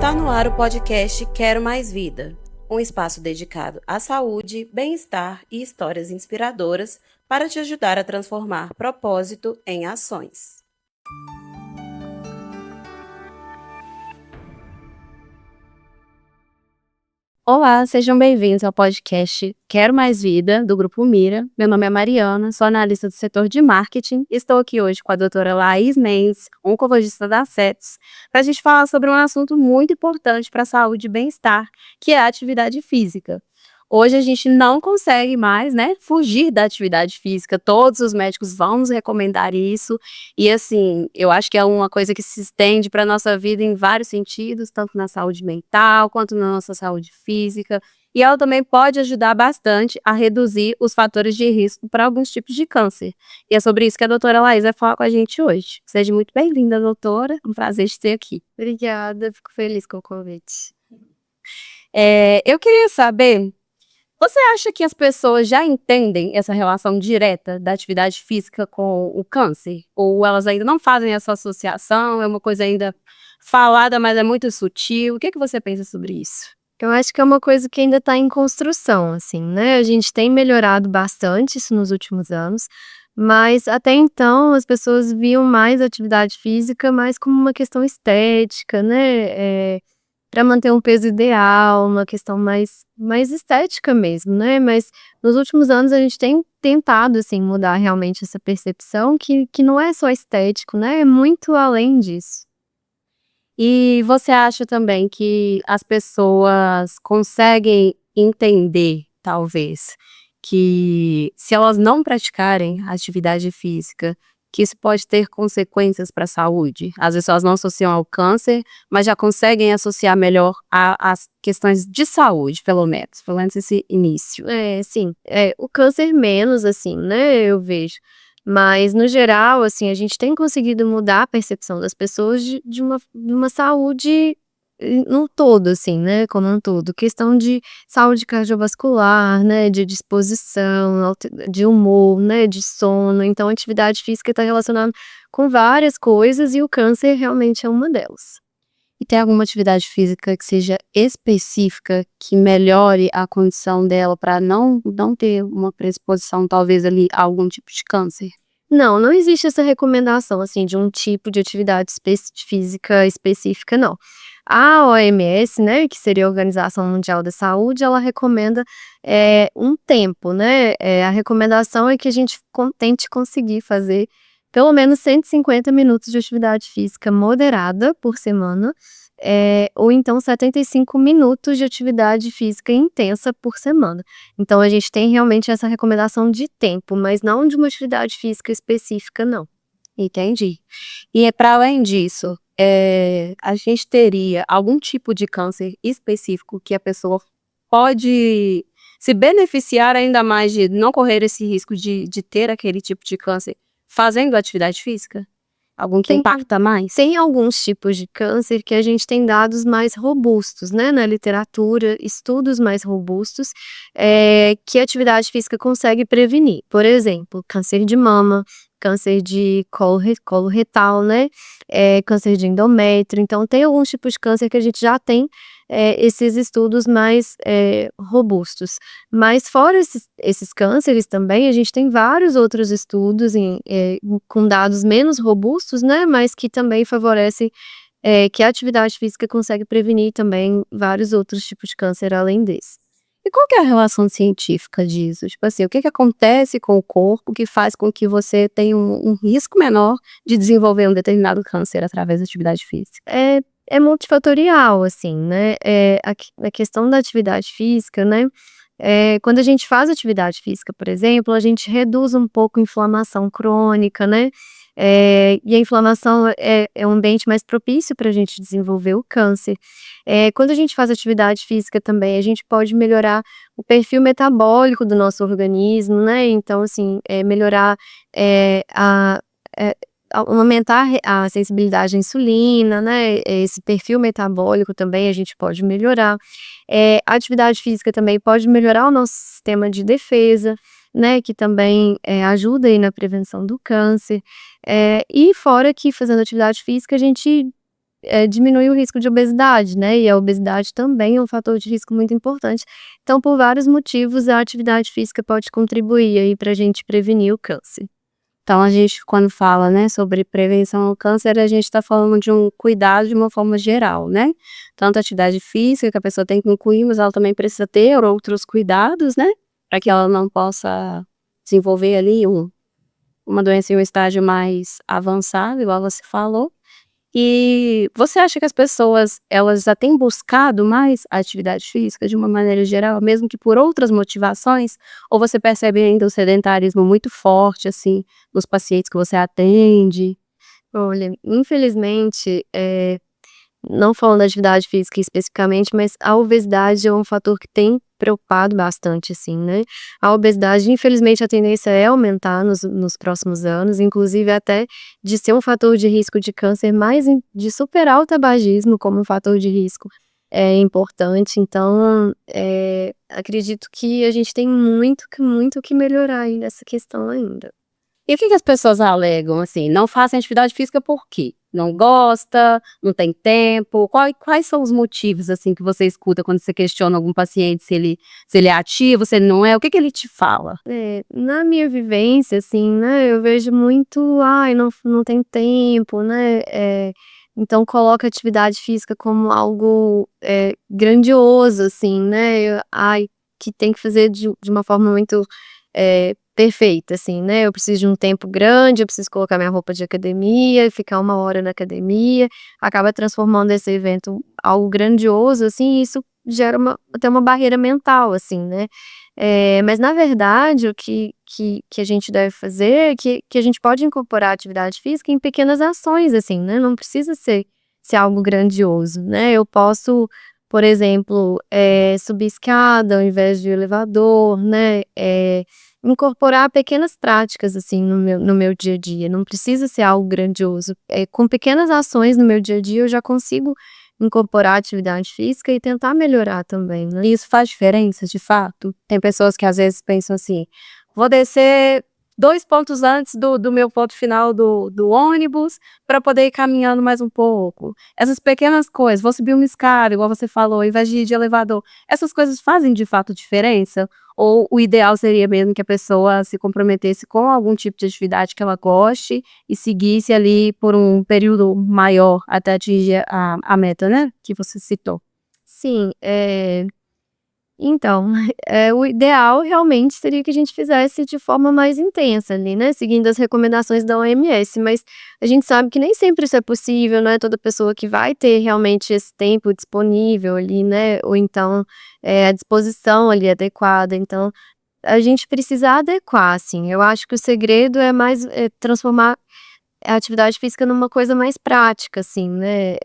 Está no ar o podcast Quero Mais Vida, um espaço dedicado à saúde, bem-estar e histórias inspiradoras para te ajudar a transformar propósito em ações. Olá, sejam bem-vindos ao podcast Quero Mais Vida, do Grupo Mira. Meu nome é Mariana, sou analista do setor de marketing e estou aqui hoje com a doutora Laís Mendes, oncologista da CETES, para a gente falar sobre um assunto muito importante para a saúde e bem-estar, que é a atividade física. Hoje a gente não consegue mais, fugir da atividade física. Todos os médicos vão nos recomendar isso. E assim, eu acho que é uma coisa que se estende para a nossa vida em vários sentidos, tanto na saúde mental quanto na nossa saúde física. E ela também pode ajudar bastante a reduzir os fatores de risco para alguns tipos de câncer. E é sobre isso que a doutora Laís vai falar com a gente hoje. Seja muito bem-vinda, doutora. É um prazer te ter aqui. Obrigada, fico feliz com o convite. Eu queria saber, você acha que as pessoas já entendem essa relação direta da atividade física com o câncer? Ou elas ainda não fazem essa associação? É uma coisa ainda falada, mas é muito sutil. O que você pensa sobre isso? Eu acho que é uma coisa que ainda está em construção, assim, né? A gente tem melhorado bastante isso nos últimos anos, mas até então as pessoas viam mais a atividade física mais como uma questão estética, né? Para manter um peso ideal, uma questão mais estética mesmo, né? Mas nos últimos anos a gente tem tentado, assim, mudar realmente essa percepção que não é só estético, né? É muito além disso. E você acha também que as pessoas conseguem entender, talvez, que se elas não praticarem atividade física, que isso pode ter consequências para a saúde? Às vezes elas não associam ao câncer, mas já conseguem associar melhor às questões de saúde, pelo menos esse início. Sim. O câncer menos, assim, né, eu vejo. Mas no geral, assim, a gente tem conseguido mudar a percepção das pessoas de uma saúde no todo, assim, né, como um todo. Questão de saúde cardiovascular, né, de disposição, de humor, né, de sono. Então, a atividade física está relacionada com várias coisas e o câncer realmente é uma delas. E tem alguma atividade física que seja específica, que melhore a condição dela para não ter uma predisposição, talvez, ali, a algum tipo de câncer? Não existe essa recomendação, assim, de um tipo de atividade física específica, não. A OMS, né, que seria a Organização Mundial da Saúde, ela recomenda um tempo, né? A recomendação é que a gente tente conseguir fazer pelo menos 150 minutos de atividade física moderada por semana, ou então 75 minutos de atividade física intensa por semana. Então a gente tem realmente essa recomendação de tempo, mas não de uma atividade física específica, não. Entendi. E para além disso, a gente teria algum tipo de câncer específico que a pessoa pode se beneficiar ainda mais de não correr esse risco de ter aquele tipo de câncer fazendo atividade física? Algum que impacta mais? Tem alguns tipos de câncer que a gente tem dados mais robustos, né, na literatura, estudos mais robustos, que a atividade física consegue prevenir. Por exemplo, câncer de mama, câncer de colo retal, né, câncer de endométrio. Então, tem alguns tipos de câncer que a gente já tem esses estudos mais robustos. Mas fora esses cânceres também, a gente tem vários outros estudos com dados menos robustos, né, mas que também favorecem que a atividade física consegue prevenir também vários outros tipos de câncer além desse. E qual que é a relação científica disso? Tipo assim, o que acontece com o corpo que faz com que você tenha um risco menor de desenvolver um determinado câncer através da atividade física? É multifatorial, assim, né, a questão da atividade física, né, quando a gente faz atividade física, por exemplo, a gente reduz um pouco a inflamação crônica, né, e a inflamação é um ambiente mais propício para a gente desenvolver o câncer. Quando a gente faz atividade física também, a gente pode melhorar o perfil metabólico do nosso organismo, né, então assim, melhorar, aumentar a sensibilidade à insulina, né, esse perfil metabólico também a gente pode melhorar. A atividade física também pode melhorar o nosso sistema de defesa, né, que também ajuda aí na prevenção do câncer. E fora que fazendo atividade física a gente diminui o risco de obesidade, né, e a obesidade também é um fator de risco muito importante. Então, por vários motivos, a atividade física pode contribuir aí pra gente prevenir o câncer. Então a gente quando fala, né, sobre prevenção ao câncer, a gente está falando de um cuidado de uma forma geral, né. Tanto a atividade física que a pessoa tem que incluir, mas ela também precisa ter outros cuidados, né, para que ela não possa desenvolver ali uma doença em um estágio mais avançado, igual você falou. E você acha que as pessoas, elas já têm buscado mais a atividade física de uma maneira geral, mesmo que por outras motivações? Ou você percebe ainda o sedentarismo muito forte, assim, nos pacientes que você atende? Olha, infelizmente, não falando da atividade física especificamente, mas a obesidade é um fator que tem preocupado bastante, assim, né. A obesidade, infelizmente, a tendência é aumentar nos próximos anos, inclusive até de ser um fator de risco de câncer, mais de superar o tabagismo como um fator de risco é importante. Então, acredito que a gente tem muito que melhorar aí nessa questão ainda. E o que que as pessoas alegam, assim, não fazem atividade física por quê? Não gosta, não tem tempo? Quais são os motivos, assim, que você escuta quando você questiona algum paciente se ele é ativo, se ele não é, o que que ele te fala? Na minha vivência, assim, né, eu vejo muito: "Ai, não tem tempo", né, então coloca a atividade física como algo, grandioso, assim, né, "Ai, que tem que fazer de uma forma muito, perfeita", assim, né, eu preciso de um tempo grande, eu preciso colocar minha roupa de academia, ficar 1 hora na academia, acaba transformando esse evento algo grandioso, assim, e isso gera até uma barreira mental, assim, né. Mas na verdade o que a gente deve fazer é que a gente pode incorporar a atividade física em pequenas ações, assim, né, não precisa ser algo grandioso, né. Eu posso, por exemplo, subir escada ao invés de elevador, né, incorporar pequenas práticas, assim, no meu dia a dia, não precisa ser algo grandioso. Com pequenas ações no meu dia a dia eu já consigo incorporar a atividade física e tentar melhorar também, né. E isso faz diferença, de fato? Tem pessoas que às vezes pensam assim: "Vou descer 2 pontos antes do meu ponto final do ônibus, para poder ir caminhando mais um pouco". Essas pequenas coisas, vou subir uma escada, igual você falou, ao invés de ir de elevador, essas coisas fazem de fato diferença? Ou o ideal seria mesmo que a pessoa se comprometesse com algum tipo de atividade que ela goste e seguisse ali por um período maior até atingir a meta, né, que você citou? Sim, então, o ideal realmente seria que a gente fizesse de forma mais intensa ali, né, seguindo as recomendações da OMS, mas a gente sabe que nem sempre isso é possível, não é toda pessoa que vai ter realmente esse tempo disponível ali, né, ou então, a disposição ali adequada, então a gente precisa adequar, assim. Eu acho que o segredo é mais, transformar a atividade física numa coisa mais prática, assim, né,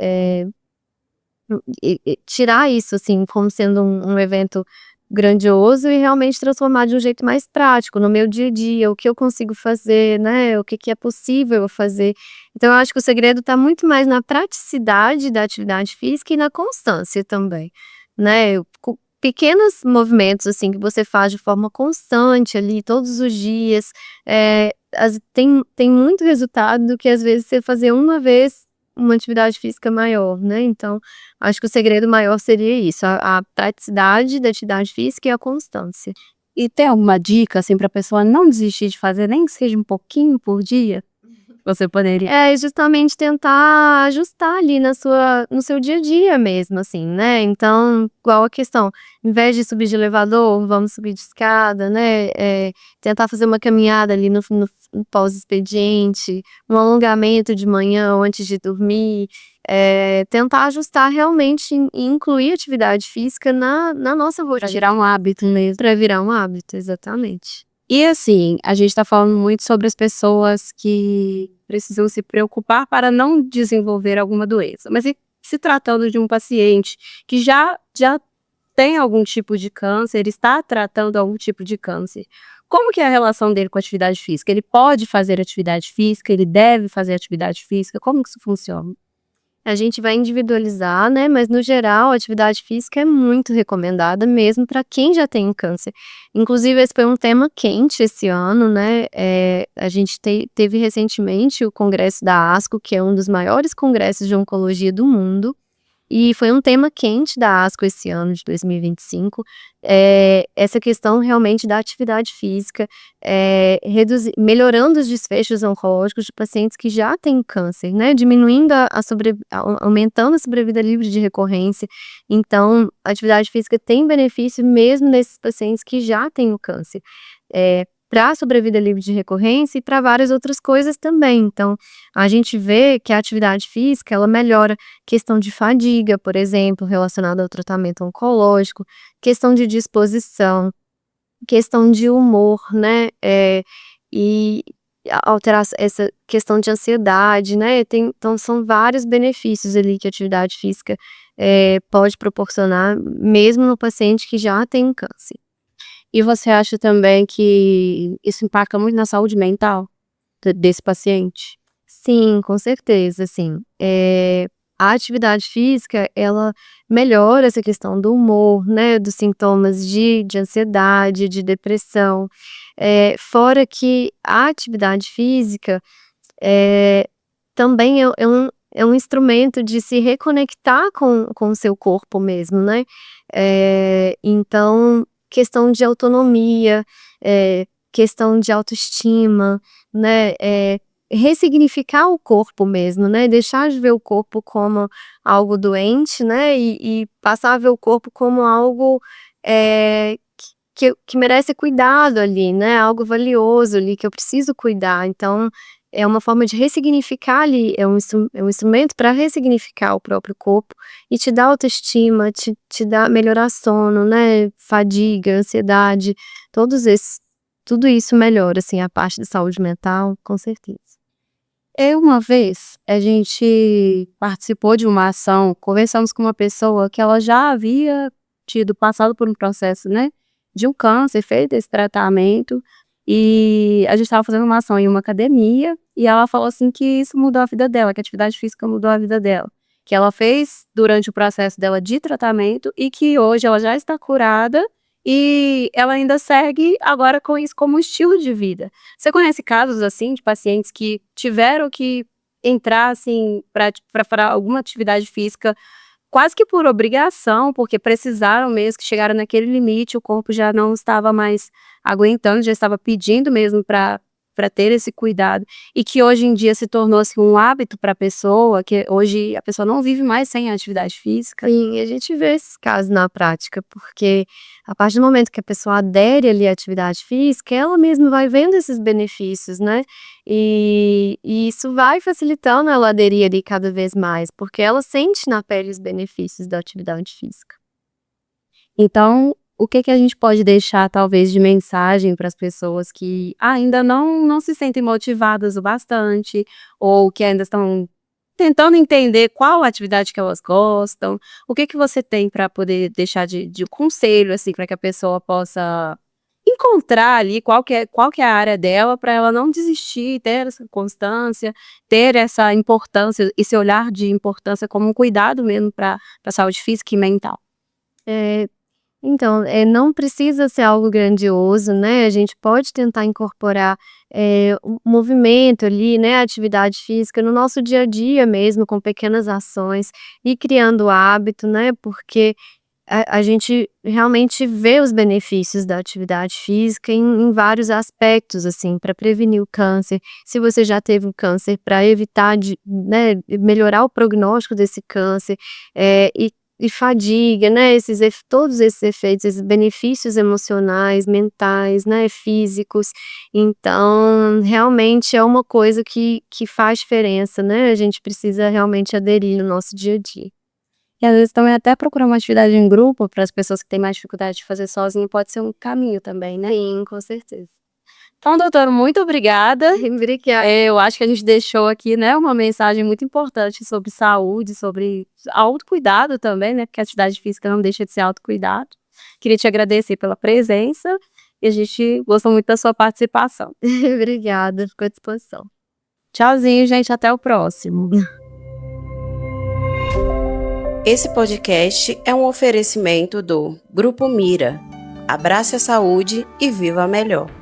tirar isso, assim, como sendo um evento grandioso e realmente transformar de um jeito mais prático, no meu dia a dia, o que eu consigo fazer, né, o que que é possível eu fazer. Então eu acho que o segredo está muito mais na praticidade da atividade física e na constância também, né, co pequenos movimentos, assim, que você faz de forma constante ali todos os dias, tem muito resultado do que às vezes você fazer uma vez uma atividade física maior, né, então acho que o segredo maior seria isso, a praticidade da atividade física e a constância. E tem alguma dica, assim, pra pessoa não desistir de fazer, nem que seja um pouquinho por dia? Você poderia É justamente tentar ajustar ali no seu dia a dia mesmo, assim, né, então, igual a questão, em vez de subir de elevador, vamos subir de escada, né, tentar fazer uma caminhada ali no pós-expediente, um alongamento de manhã ou antes de dormir, tentar ajustar realmente e incluir atividade física na nossa pra rotina, virar um hábito mesmo. pra virar um hábito, exatamente. E assim, a gente tá falando muito sobre as pessoas que precisam se preocupar para não desenvolver alguma doença, mas e se tratando de um paciente que já tem algum tipo de câncer, está tratando algum tipo de câncer, como que é a relação dele com a atividade física? Ele pode fazer atividade física? Ele deve fazer atividade física? Como que isso funciona? a gente vai individualizar, né, mas no geral a atividade física é muito recomendada mesmo para quem já tem câncer. Inclusive esse foi um tema quente esse ano, né, a gente teve recentemente o congresso da ASCO, que é um dos maiores congressos de oncologia do mundo, e foi um tema quente da ASCO esse ano de 2025, essa questão realmente da atividade física, melhorando os desfechos oncológicos de pacientes que já têm câncer, né, diminuindo aumentando a sobrevida livre de recorrência. Então, a atividade física tem benefício mesmo nesses pacientes que já têm o câncer, para a sobrevida livre de recorrência e para várias outras coisas também. Então, a gente vê que a atividade física, ela melhora questão de fadiga, por exemplo, relacionada ao tratamento oncológico, questão de disposição, questão de humor, né, e alterar essa questão de ansiedade, né, então são vários benefícios ali que a atividade física, pode proporcionar, mesmo no paciente que já tem um câncer. E você acha também que isso impacta muito na saúde mental desse paciente? Sim, com certeza, assim, a atividade física, ela melhora essa questão do humor, né, dos sintomas de ansiedade, de depressão, fora que a atividade física, também é um instrumento de se reconectar com o seu corpo mesmo, né, então, questão de autonomia, questão de autoestima, né, ressignificar o corpo mesmo, né, deixar de ver o corpo como algo doente, né, e passar a ver o corpo como algo, que merece cuidado ali, né, algo valioso ali que eu preciso cuidar. Então, é uma forma de ressignificar ali, é um instrumento para ressignificar o próprio corpo e te dar autoestima, te dar melhorar sono, né, fadiga, ansiedade, tudo isso melhora, assim, a parte da saúde mental, com certeza. Uma vez, a gente participou de uma ação, conversamos com uma pessoa que ela já havia passado por um processo, né, de um câncer, feito esse tratamento, e a gente estava fazendo uma ação em uma academia, e ela falou assim que isso mudou a vida dela, que a atividade física mudou a vida dela, que ela fez durante o processo dela de tratamento e que hoje ela já está curada e ela ainda segue agora com isso como um estilo de vida. Você conhece casos, assim, de pacientes que tiveram que entrar, assim, para alguma atividade física quase que por obrigação, porque precisaram mesmo, que chegaram naquele limite, o corpo já não estava mais aguentando, já estava pedindo mesmo para ter esse cuidado, e que hoje em dia se tornou, assim, um hábito para a pessoa, que hoje a pessoa não vive mais sem a atividade física? Sim, a gente vê esses casos na prática, porque a partir do momento que a pessoa adere ali à atividade física, ela mesma vai vendo esses benefícios, né, e isso vai facilitando ela aderir ali cada vez mais, porque ela sente na pele os benefícios da atividade física. Então, o que que a gente pode deixar, talvez, de mensagem para as pessoas que ainda não se sentem motivadas o bastante, ou que ainda estão tentando entender qual atividade que elas gostam? O que que você tem para poder deixar de conselho, assim, para que a pessoa possa encontrar ali qual que é a área dela, para ela não desistir, ter essa constância, ter essa importância, esse olhar de importância como um cuidado mesmo para a saúde física e mental? Eh Então, não precisa ser algo grandioso, né, a gente pode tentar incorporar, o movimento ali, né, a atividade física no nosso dia a dia mesmo, com pequenas ações, e criando hábito, né, porque a gente realmente vê os benefícios da atividade física em vários aspectos, assim, para prevenir o câncer, se você já teve um câncer, para evitar né, melhorar o prognóstico desse câncer, e fadiga, né, todos esses efeitos, esses benefícios emocionais, mentais, né, físicos. Então, realmente é uma coisa que faz diferença, né, a gente precisa realmente aderir no nosso dia a dia. E às vezes também até procurar uma atividade em grupo para as pessoas que têm mais dificuldade de fazer sozinho pode ser um caminho também, né. Sim, com certeza. Então, doutora, muito obrigada. Obrigada. Eu acho que a gente deixou aqui, né, uma mensagem muito importante sobre saúde, sobre autocuidado também, né, porque a atividade física não deixa de ser autocuidado. Queria te agradecer pela presença e a gente gostou muito da sua participação. Obrigada, fico à disposição. Tchauzinho, gente, até o próximo. Esse podcast é um oferecimento do Grupo Mira. Abrace a saúde e viva melhor.